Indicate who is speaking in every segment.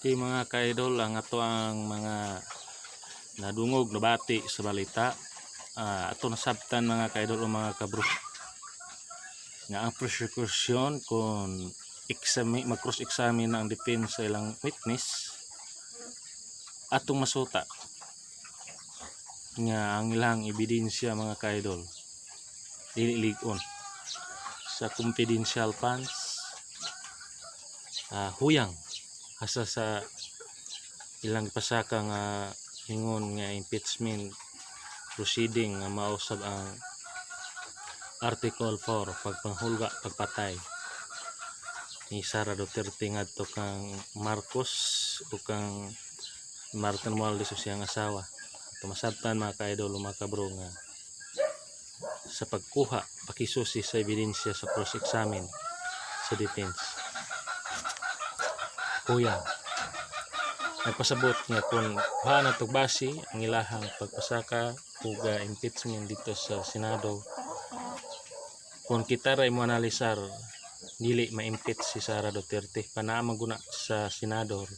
Speaker 1: Okay mga ka-idol, ang ato ang mga nadungog nabati sa balita. Ato nasabtan mga ka-idol o mga kabro nga ang prosecution kung mag-cross examine ang defense sa ilang witness atong masuta nga ang ilang ebidensya mga ka-idol dili ligon sa confidential funds, huyang asa sa ilang pasaka nga ingon nga impeachment proceeding nga mausab ang Article 4 pagpanghulga pagpatay ni Sara Duterte ngadto kang Marcos o kang Martin Romualdez o siyang asawa. Tumasabtan mga ka-idol o mga kabro nga sa pagkuha pakisusi sa ebidensya sa cross-examine sa defense huyang nagpasabot nga kung paano tugbasi ang ilahang pagpasaka ug impeachment dito sa Senado, kung kita ray mo analisar dili ma-impeach si Sara Duterte panama guna sa Senador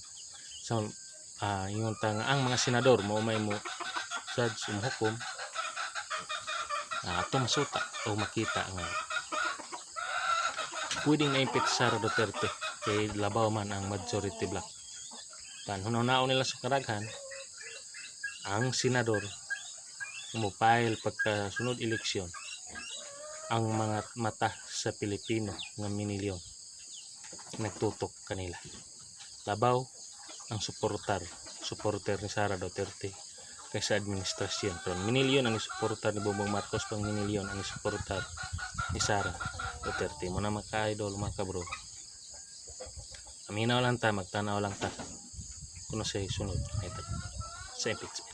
Speaker 1: sa ingon ta nga ang mga senador mao may mo judge hukom ato masuta o makita nga pwedeng na-impeach Sara Duterte kay labaw man ang majority block. Hunaw-hunaw nila sa karaghan ang senador mo-file pagkasunod eleksyon ang mga mata sa Pilipino nga minilyon nagtutok kanila. Labaw ang supporter ni Sara Duterte kaysa administrasyon. Pero minilyon ang supporter ni Bongbong Marcos, pang minilyon ang supporter ni Sara Duterte. Muna mga ka-idol, mga kabro, aminaw lang ta, magtanaw lang ta kung sa sunod sa impeachment.